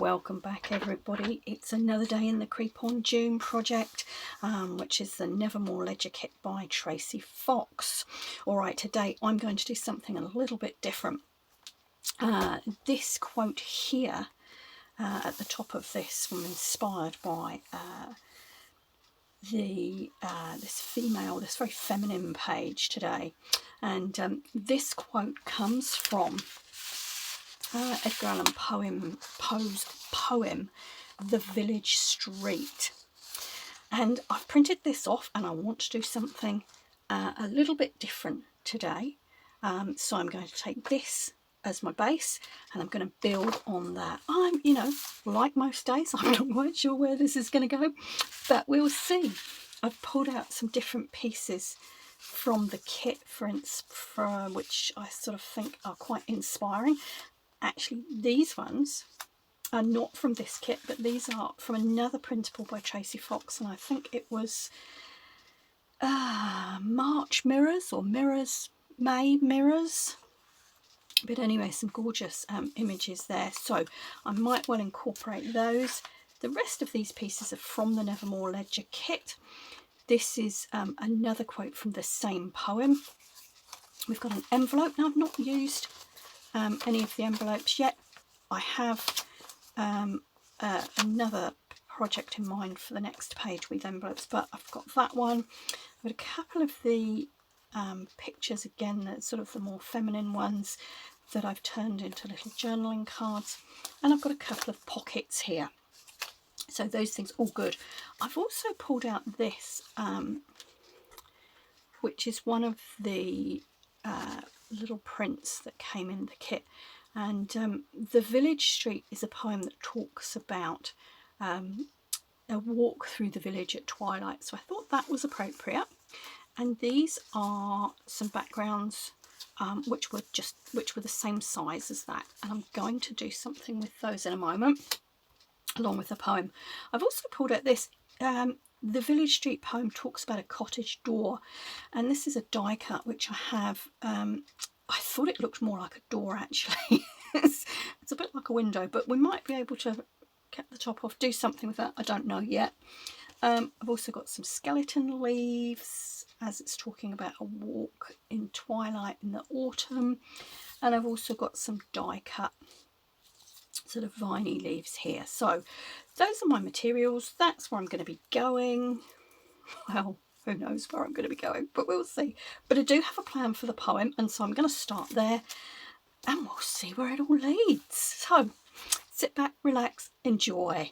welcome back everybody. It's another day in the Creep on June project, which is the Nevermore Ledger kit by Tracie Fox. Alright, today I'm going to do something a little bit different. This quote here at the top of this, I'm inspired by this very feminine page today, and this quote comes from Edgar Allan Poe's poem The Village Street, and I've printed this off and I want to do something a little bit different today. So I'm going to take this as my base and I'm going to build on that. Like most days, I'm not quite sure where this is going to go, but we'll see. I've pulled out some different pieces from the kit, which I sort of think are quite inspiring. Actually, these ones are not from this kit, but these are from another printable by Tracie Fox, and I think it was March Mirrors or May Mirrors. But anyway, some gorgeous images there, so I might well incorporate those. The rest of these pieces are from the Nevermore Ledger kit. This is another quote from the same poem. We've got an envelope. Now, I've not used any of the envelopes yet. I have another project in mind for the next page with envelopes, but I've got that one. I've got a couple of the pictures again, that's sort of the more feminine ones that I've turned into little journaling cards, and I've got a couple of pockets here, so those things all good. I've also pulled out this which is one of the little prints that came in the kit, and The Village Street is a poem that talks about a walk through the village at twilight, so I thought that was appropriate. And these are some backgrounds which were the same size as that, and I'm going to do something with those in a moment along with the poem. I've also pulled out this The Village Street poem talks about a cottage door, and this is a die cut which I have. I thought it looked more like a door actually. It's a bit like a window, but we might be able to get the top off, do something with that, I don't know yet. I've also got some skeleton leaves as it's talking about a walk in twilight in the autumn, and I've also got some die cut sort of viney leaves here. So those are my materials. That's where I'm going to be going. Well, who knows where I'm going to be going, but we'll see. But I do have a plan for the poem, and so I'm going to start there and we'll see where it all leads. So sit back, relax, enjoy.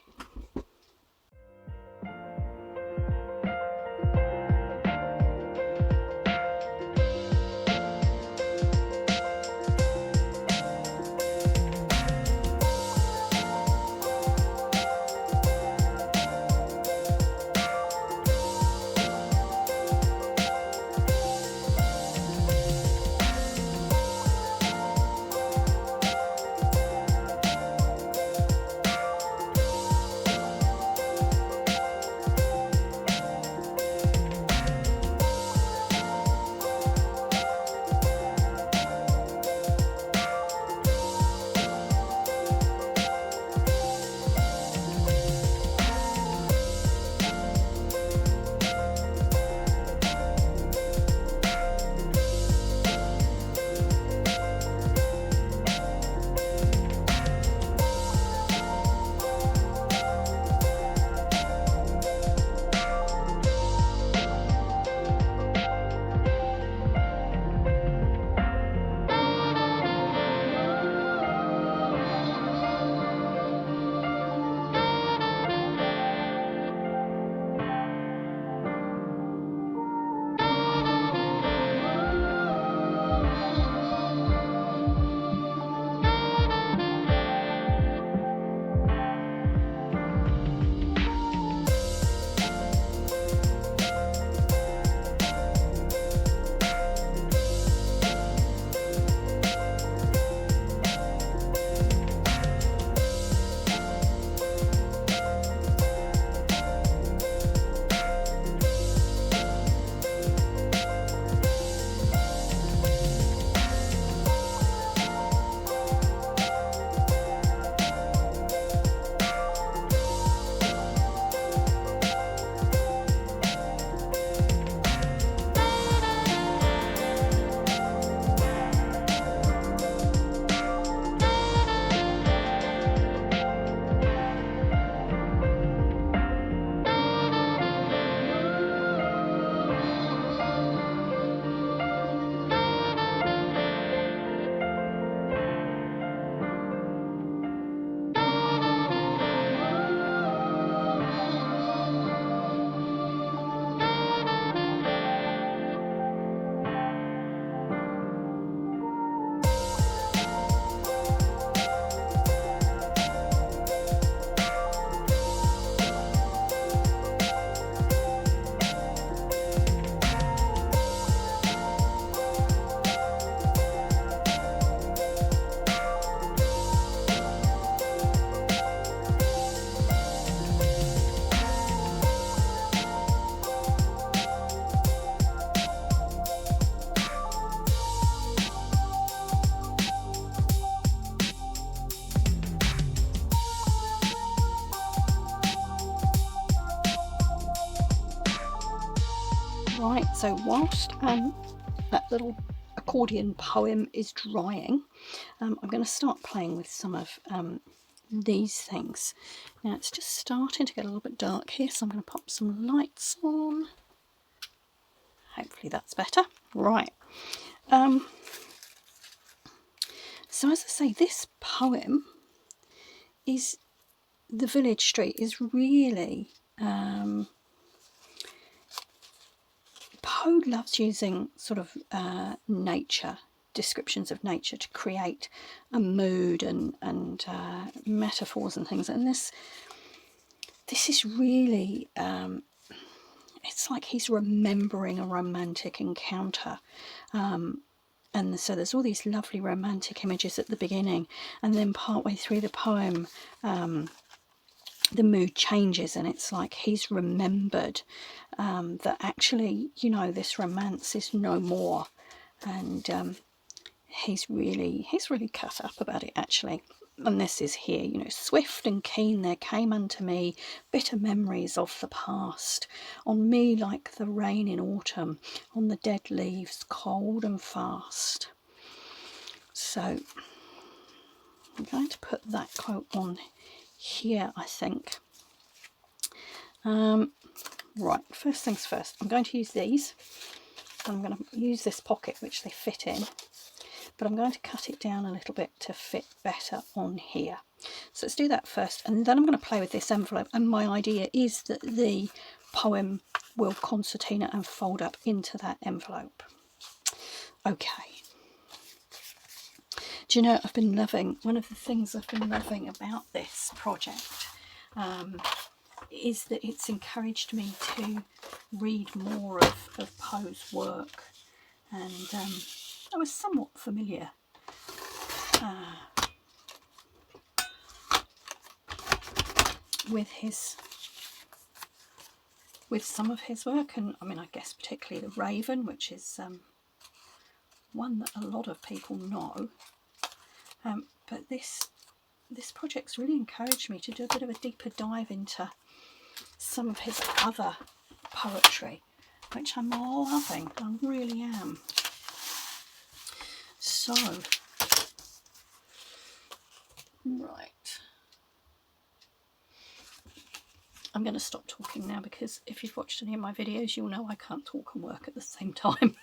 Right, so whilst that little accordion poem is drying, I'm going to start playing with some of these things. Now it's just starting to get a little bit dark here, so I'm going to pop some lights on. Hopefully that's better. Right. So as I say, this poem is, the village street is really, Poe loves using sort of nature, descriptions of nature to create a mood and metaphors and things. And this is really, it's like he's remembering a romantic encounter. And so there's all these lovely romantic images at the beginning, and then partway through the poem, the mood changes, and it's like he's remembered that actually, you know, this romance is no more, and he's really cut up about it, actually. And this is here, you know, swift and keen there came unto me bitter memories of the past, on me like the rain in autumn, on the dead leaves cold and fast. So I'm going to put that quote on here, I think. Right, first things first, I'm going to use these. I'm going to use this pocket which they fit in, but I'm going to cut it down a little bit to fit better on here. So let's do that first, and then I'm going to play with this envelope, and my idea is that the poem will concertina and fold up into that envelope. Okay. Do you know, I've been loving, one of the things I've been loving about this project is that it's encouraged me to read more of Poe's work, and I was somewhat familiar with some of his work, and I mean, I guess particularly The Raven, which is one that a lot of people know, but this project's really encouraged me to do a bit of a deeper dive into some of his other poetry, which I'm loving. I really am. So, right, I'm going to stop talking now, because if you've watched any of my videos, you'll know I can't talk and work at the same time.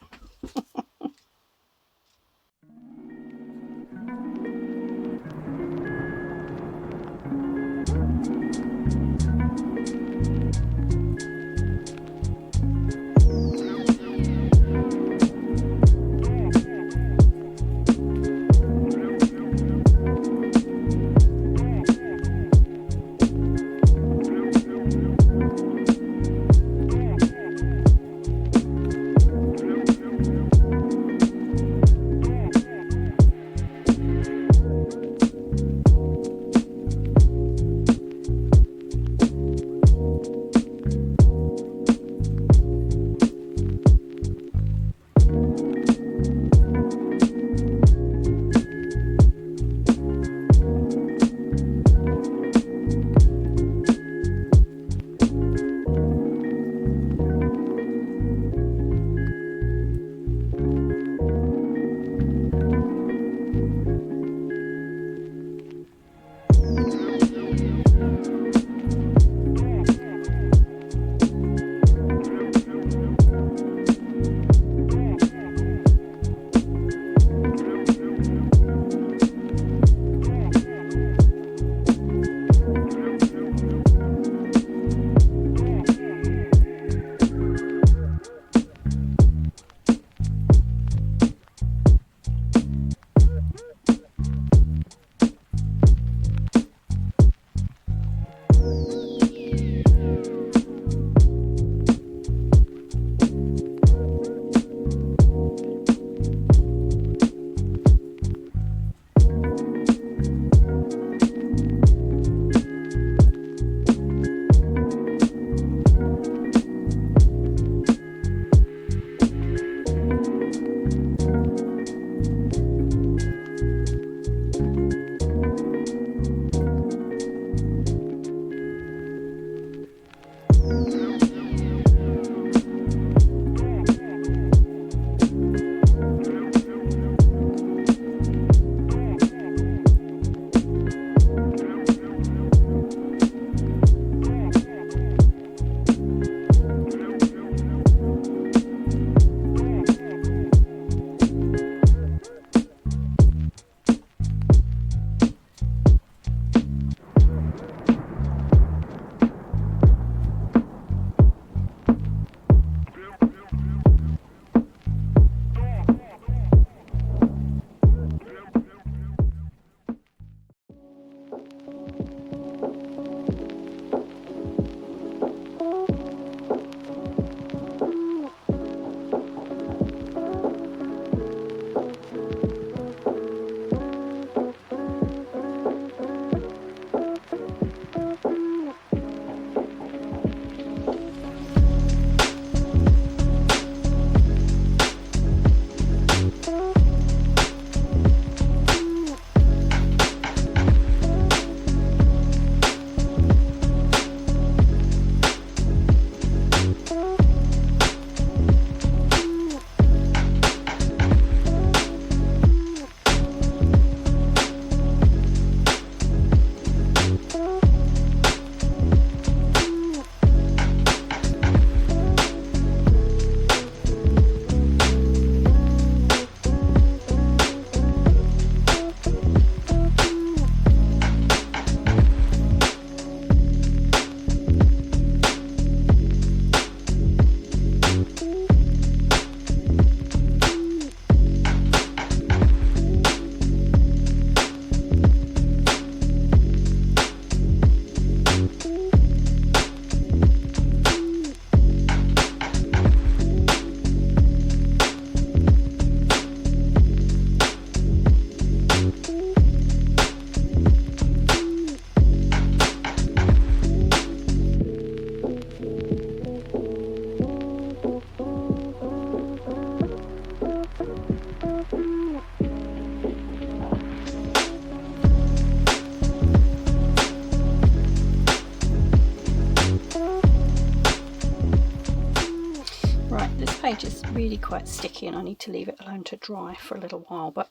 Right, this page is really quite sticky and I need to leave it alone to dry for a little while, but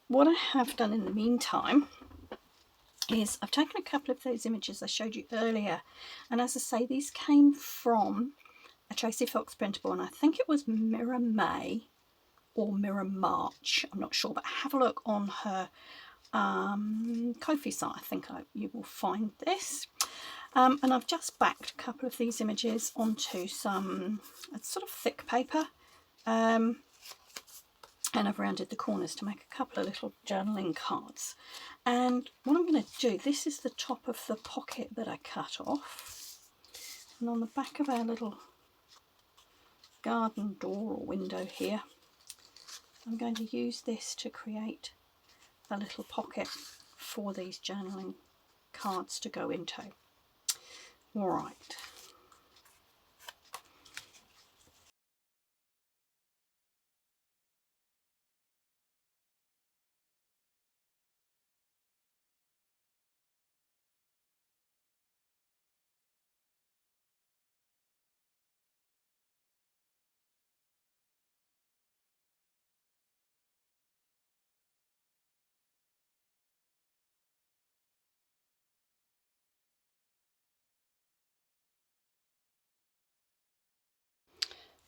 what I have done in the meantime is I've taken a couple of those images I showed you earlier, and as I say, these came from a Tracie Fox printable, and I think it was Mirror May or Mirror March, I'm not sure, but have a look on her Ko-fi site. I think you will find this. And I've just backed a couple of these images onto some sort of thick paper, and I've rounded the corners to make a couple of little journaling cards. And what I'm going to do, this is the top of the pocket that I cut off, and on the back of our little garden door or window here, I'm going to use this to create a little pocket for these journaling cards to go into. All right.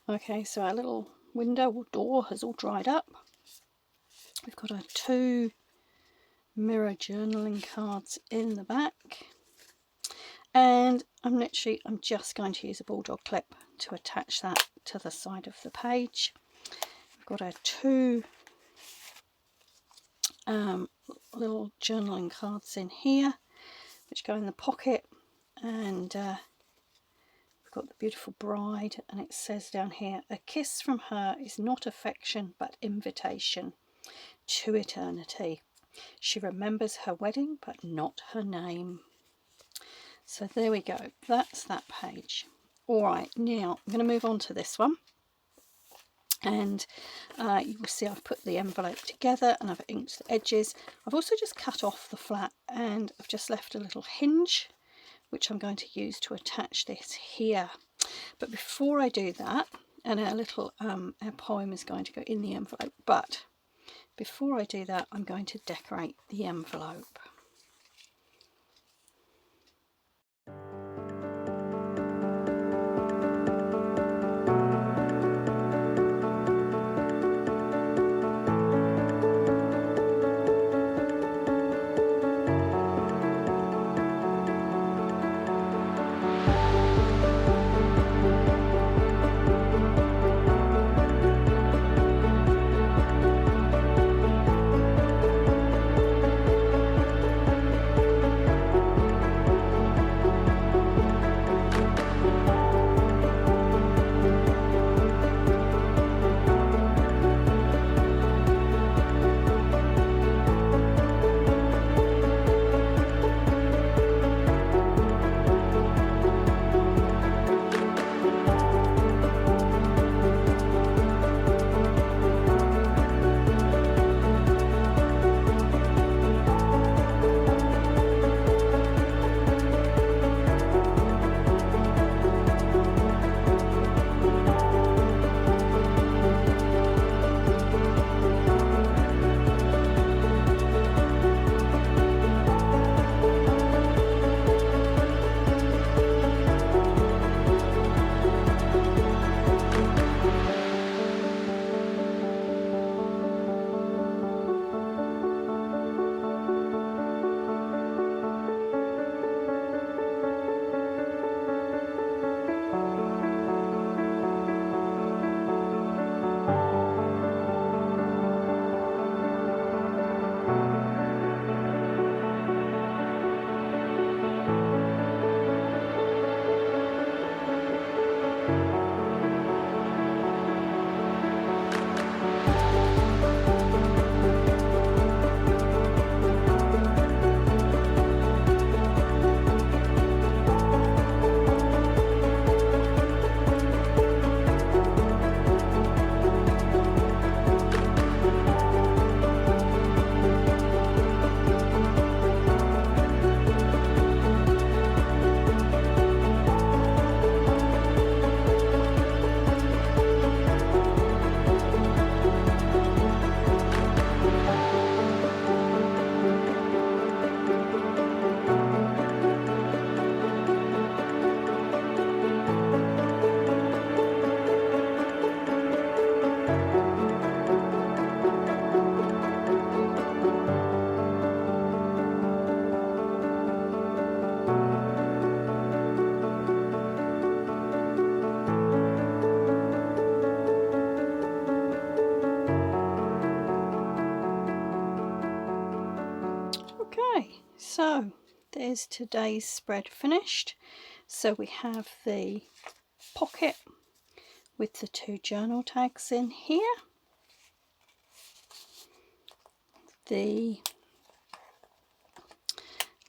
Okay, so our little window or door has all dried up. We've got our 2 mirror journaling cards in the back, and I'm just going to use a bulldog clip to attach that to the side of the page. We've got our 2 little journaling cards in here which go in the pocket, and we've got the beautiful bride, and it says down here, a kiss from her is not affection but invitation to eternity. She remembers her wedding but not her name. So there we go, that's that page. All right, now I'm going to move on to this one, and you will see I've put the envelope together and I've inked the edges. I've also just cut off the flap, and I've just left a little hinge which I'm going to use to attach this here. But before I do that, and our poem is going to go in the envelope, but before I do that, I'm going to decorate the envelope. is today's spread finished. So we have the pocket with the 2 journal tags in here, the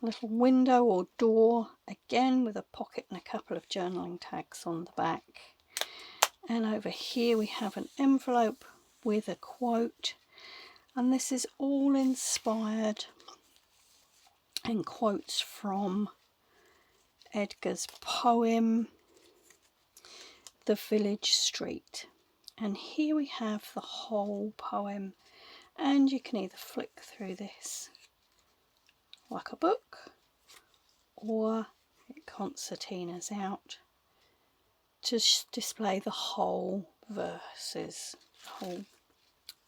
little window or door again with a pocket and a couple of journaling tags on the back, and over here we have an envelope with a quote, and this is all inspired in quotes from Edgar's poem The Village Street. And here we have the whole poem, and you can either flick through this like a book, or it concertinas out to display the whole verses, the whole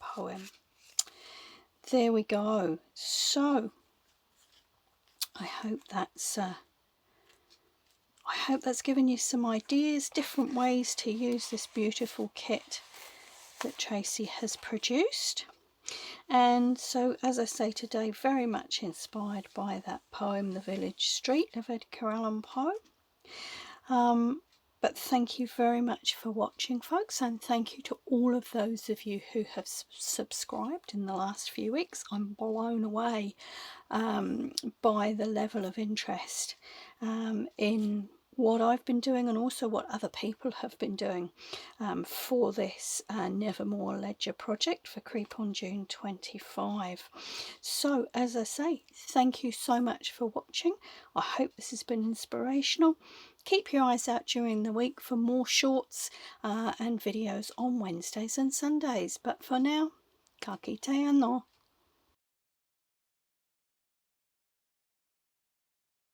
poem. There we go. So I hope that's given you some ideas, different ways to use this beautiful kit that Tracie has produced. And so, as I say today, very much inspired by that poem, The Village Street of Edgar Allan Poe. But thank you very much for watching, folks, and thank you to all of those of you who have subscribed in the last few weeks. I'm blown away by the level of interest in what I've been doing, and also what other people have been doing for this Nevermore Ledger project for Creep on June 25. So, as I say, thank you so much for watching. I hope this has been inspirational. Keep your eyes out during the week for more shorts and videos on Wednesdays and Sundays. But for now, ka kite anō.